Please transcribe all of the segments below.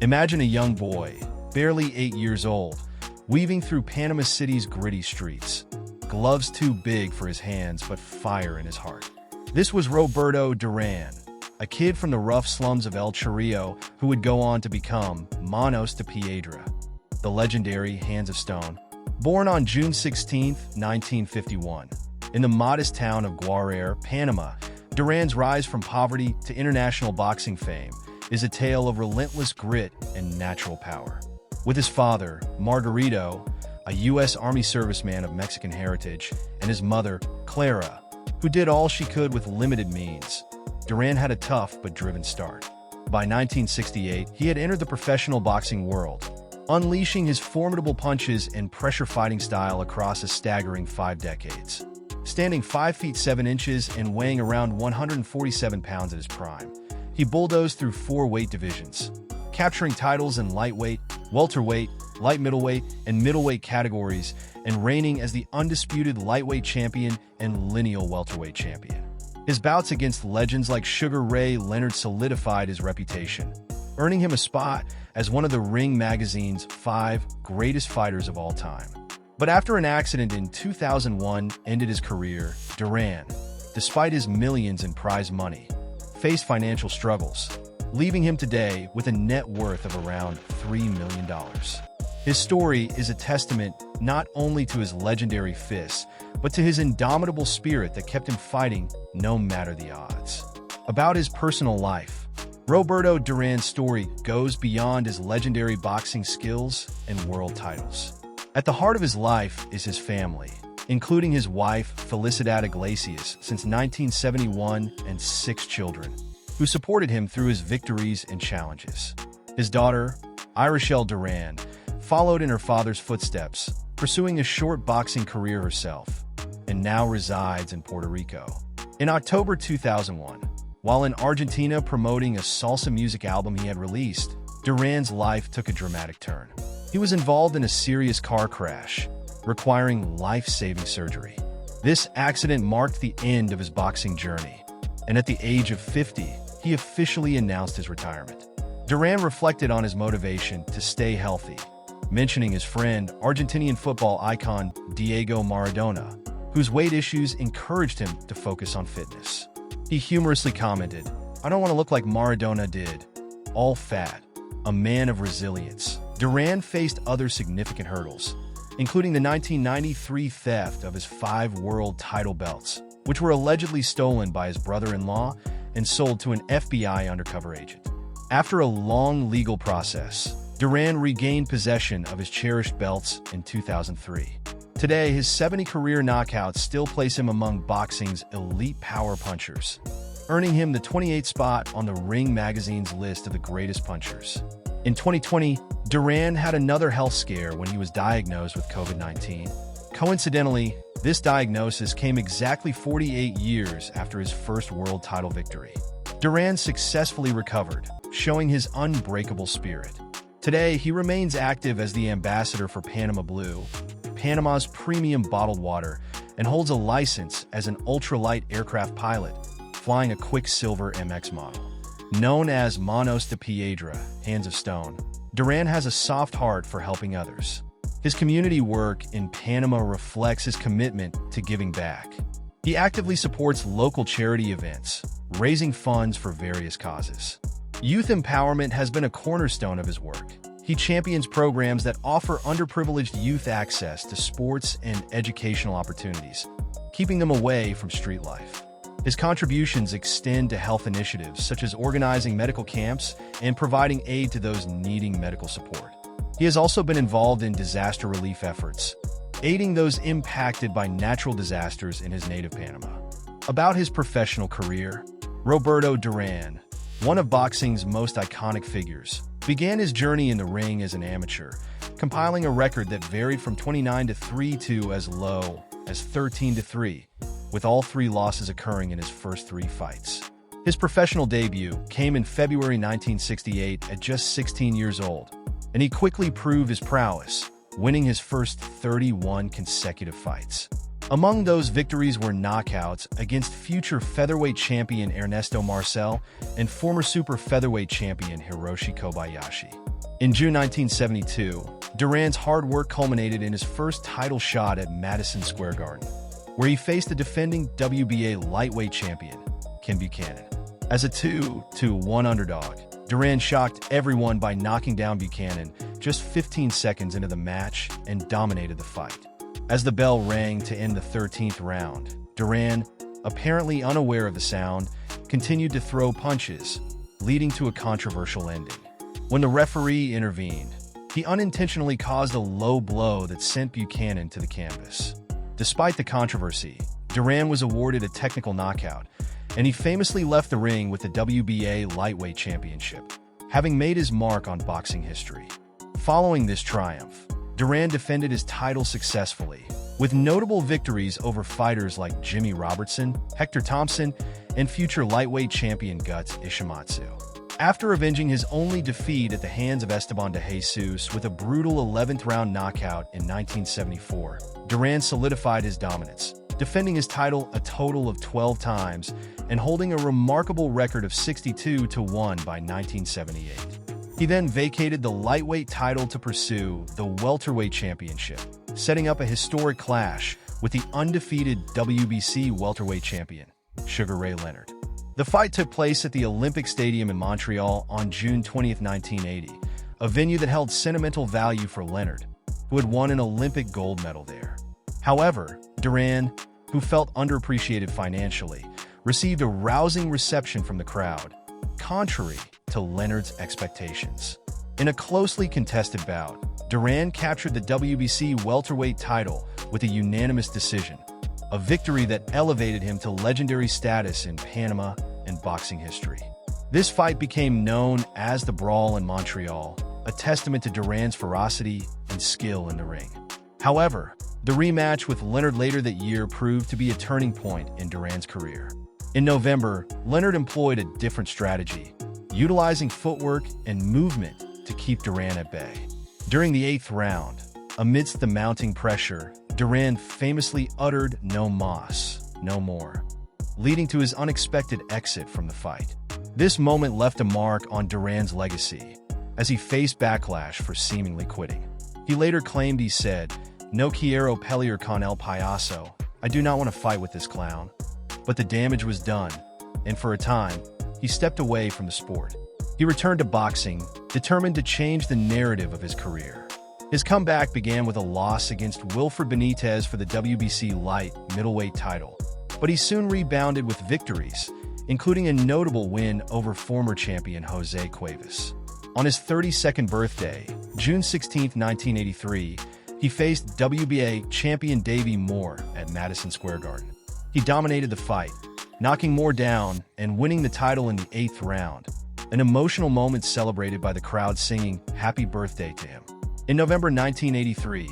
Imagine a young boy, barely 8 years old, weaving through Panama City's gritty streets. Gloves too big for his hands, but fire in his heart. This was Roberto Durán, a kid from the rough slums of El Chorrillo who would go on to become Manos de Piedra, the legendary Hands of Stone. Born on June 16, 1951, in the modest town of Guararé, Panama, Durán's rise from poverty to international boxing fame is a tale of relentless grit and natural power. With his father, Margarito, a U.S. Army serviceman of Mexican heritage, and his mother, Clara, who did all she could with limited means, Durán had a tough but driven start. By 1968, he had entered the professional boxing world, unleashing his formidable punches and pressure fighting style across a staggering 5 decades. Standing 5 feet 7 inches and weighing around 147 pounds at his prime, he bulldozed through 4 weight divisions, capturing titles in lightweight, welterweight, light middleweight, and middleweight categories, and reigning as the undisputed lightweight champion and lineal welterweight champion. His bouts against legends like Sugar Ray Leonard solidified his reputation, earning him a spot as one of the Ring magazine's 5 greatest fighters of all time. But after an accident in 2001 ended his career, Durán, despite his millions in prize money, faced financial struggles, leaving him today with a net worth of around $3 million. His story is a testament not only to his legendary fists, but to his indomitable spirit that kept him fighting no matter the odds. About his personal life, Roberto Durán's story goes beyond his legendary boxing skills and world titles. At the heart of his life is his family, including his wife, Felicidad Iglesias, since 1971, and 6 children, who supported him through his victories and challenges. His daughter, Irishelle Durán, followed in her father's footsteps, pursuing a short boxing career herself, and now resides in Puerto Rico. In October 2001, while in Argentina promoting a salsa music album he had released, Durán's life took a dramatic turn. He was involved in a serious car crash, requiring life-saving surgery. This accident marked the end of his boxing journey, and at the age of 50, he officially announced his retirement. Durán reflected on his motivation to stay healthy, mentioning his friend, Argentinian football icon Diego Maradona, whose weight issues encouraged him to focus on fitness. He humorously commented, "I don't want to look like Maradona did. All fat. A man of resilience." Durán faced other significant hurdles, including the 1993 theft of his 5 world title belts, which were allegedly stolen by his brother-in-law and sold to an FBI undercover agent. After a long legal process, Durán regained possession of his cherished belts in 2003. Today, his 70 career knockouts still place him among boxing's elite power punchers, earning him the 28th spot on the Ring magazine's list of the greatest punchers. In 2020, Durán had another health scare when he was diagnosed with COVID-19. Coincidentally, this diagnosis came exactly 48 years after his first world title victory. Durán successfully recovered, showing his unbreakable spirit. Today, he remains active as the ambassador for Panama Blue, Panama's premium bottled water, and holds a license as an ultralight aircraft pilot, flying a Quicksilver MX model. Known as Manos de Piedra, Hands of Stone, Durán has a soft heart for helping others. His community work in Panama reflects his commitment to giving back. He actively supports local charity events, raising funds for various causes. Youth empowerment has been a cornerstone of his work. He champions programs that offer underprivileged youth access to sports and educational opportunities, keeping them away from street life. His contributions extend to health initiatives such as organizing medical camps and providing aid to those needing medical support. He has also been involved in disaster relief efforts, aiding those impacted by natural disasters in his native Panama. About his professional career, Roberto Durán, one of boxing's most iconic figures, began his journey in the ring as an amateur, compiling a record that varied from 29-3 to as low as 13-3, with all 3 losses occurring in his first 3 fights. His professional debut came in February 1968 at just 16 years old, and he quickly proved his prowess, winning his first 31 consecutive fights. Among those victories were knockouts against future featherweight champion Ernesto Marcel and former super featherweight champion Hiroshi Kobayashi. In June 1972, Duran's hard work culminated in his first title shot at Madison Square Garden, where he faced the defending WBA lightweight champion, Ken Buchanan. As a 2-1 underdog, Duran shocked everyone by knocking down Buchanan just 15 seconds into the match and dominated the fight. As the bell rang to end the 13th round, Duran, apparently unaware of the sound, continued to throw punches, leading to a controversial ending. When the referee intervened, he unintentionally caused a low blow that sent Buchanan to the canvas. Despite the controversy, Duran was awarded a technical knockout, and he famously left the ring with the WBA lightweight championship, having made his mark on boxing history. Following this triumph, Duran defended his title successfully, with notable victories over fighters like Jimmy Robertson, Hector Thompson, and future lightweight champion Guts Ishimatsu. After avenging his only defeat at the hands of Esteban de Jesus with a brutal 11th round knockout in 1974, Duran solidified his dominance, defending his title a total of 12 times and holding a remarkable record of 62-1 by 1978. He then vacated the lightweight title to pursue the welterweight championship, setting up a historic clash with the undefeated WBC welterweight champion, Sugar Ray Leonard. The fight took place at the Olympic Stadium in Montreal on June 20, 1980, a venue that held sentimental value for Leonard, who had won an Olympic gold medal there. However, Duran, who felt underappreciated financially, received a rousing reception from the crowd, contrary to Leonard's expectations. In a closely contested bout, Duran captured the WBC welterweight title with a unanimous decision, a victory that elevated him to legendary status in Panama and boxing history. This fight became known as the Brawl in Montreal, a testament to Duran's ferocity and skill in the ring. However, the rematch with Leonard later that year proved to be a turning point in Duran's career. In November, Leonard employed a different strategy, utilizing footwork and movement to keep Duran at bay. During the 8th round, amidst the mounting pressure, Duran famously uttered "no mas, no more," leading to his unexpected exit from the fight. This moment left a mark on Duran's legacy, as he faced backlash for seemingly quitting. He later claimed he said, "No quiero pelear con el payaso," I do not want to fight with this clown. But the damage was done, and for a time, he stepped away from the sport. He returned to boxing, determined to change the narrative of his career. His comeback began with a loss against Wilfred Benitez for the WBC light middleweight title, but he soon rebounded with victories, including a notable win over former champion Jose Cuevas. On his 32nd birthday, June 16, 1983, he faced WBA champion Davey Moore at Madison Square Garden. He dominated the fight, knocking Moore down and winning the title in the 8th round, an emotional moment celebrated by the crowd singing "Happy Birthday" to him. In November 1983,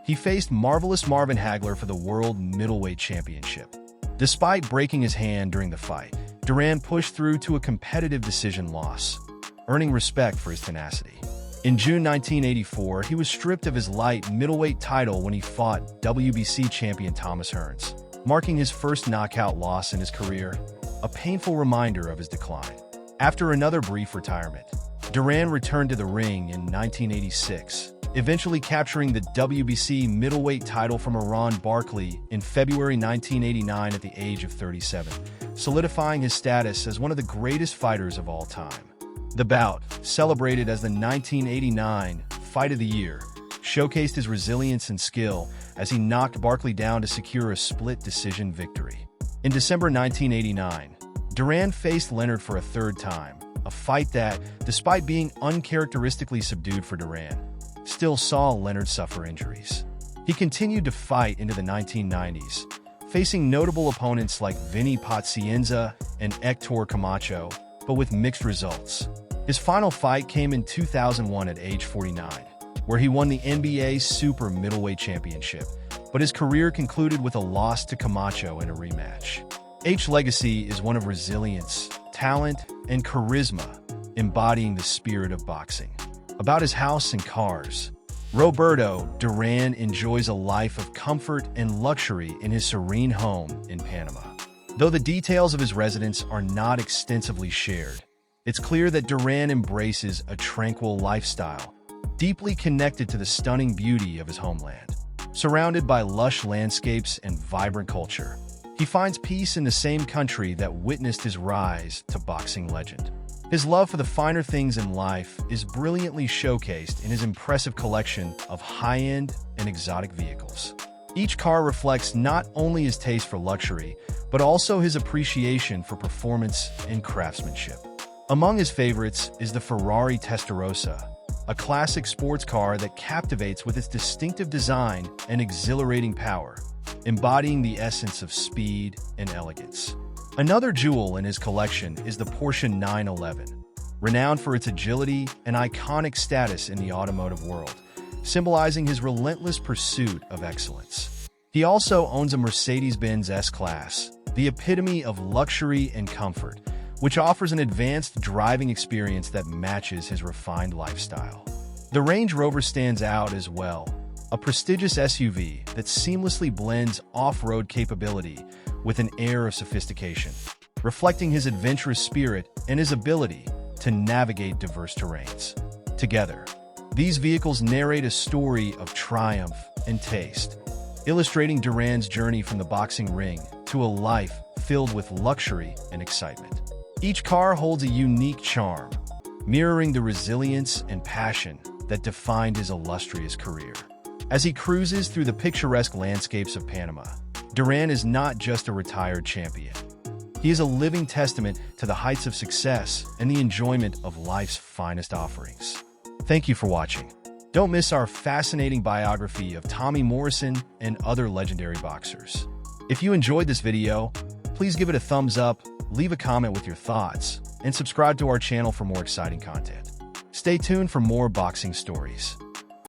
he faced Marvelous Marvin Hagler for the World Middleweight Championship. Despite breaking his hand during the fight, Duran pushed through to a competitive decision loss, earning respect for his tenacity. In June 1984, he was stripped of his light middleweight title when he fought WBC champion Thomas Hearns, marking his first knockout loss in his career, a painful reminder of his decline. After another brief retirement, Duran returned to the ring in 1986, eventually capturing the WBC middleweight title from Aaron Barkley in February 1989 at the age of 37, solidifying his status as one of the greatest fighters of all time. The bout, celebrated as the 1989 Fight of the Year, showcased his resilience and skill as he knocked Barkley down to secure a split decision victory. In December 1989, Duran faced Leonard for a third time, a fight that, despite being uncharacteristically subdued for Duran, still saw Leonard suffer injuries. He continued to fight into the 1990s, facing notable opponents like Vinny Pacienza and Hector Camacho, but with mixed results. His final fight came in 2001 at age 49, where he won the NBA Super Middleweight Championship, but his career concluded with a loss to Camacho in a rematch. H's legacy is one of resilience, talent, and charisma, embodying the spirit of boxing. About his house and cars, Roberto Durán enjoys a life of comfort and luxury in his serene home in Panama. Though the details of his residence are not extensively shared, it's clear that Durán embraces a tranquil lifestyle, deeply connected to the stunning beauty of his homeland. Surrounded by lush landscapes and vibrant culture, he finds peace in the same country that witnessed his rise to boxing legend. His love for the finer things in life is brilliantly showcased in his impressive collection of high-end and exotic vehicles. Each car reflects not only his taste for luxury, but also his appreciation for performance and craftsmanship. Among his favorites is the Ferrari Testarossa, a classic sports car that captivates with its distinctive design and exhilarating power, embodying the essence of speed and elegance. Another jewel in his collection is the Porsche 911, renowned for its agility and iconic status in the automotive world, symbolizing his relentless pursuit of excellence. He also owns a Mercedes-Benz S-Class, the epitome of luxury and comfort, which offers an advanced driving experience that matches his refined lifestyle. The Range Rover stands out as well, a prestigious SUV that seamlessly blends off-road capability with an air of sophistication, reflecting his adventurous spirit and his ability to navigate diverse terrains. Together, these vehicles narrate a story of triumph and taste, illustrating Duran's journey from the boxing ring to a life filled with luxury and excitement. Each car holds a unique charm, mirroring the resilience and passion that defined his illustrious career. As he cruises through the picturesque landscapes of Panama, Duran is not just a retired champion. He is a living testament to the heights of success and the enjoyment of life's finest offerings. Thank you for watching. Don't miss our fascinating biography of Tommy Morrison and other legendary boxers. If you enjoyed this video, please give it a thumbs up, leave a comment with your thoughts, and subscribe to our channel for more exciting content. Stay tuned for more boxing stories.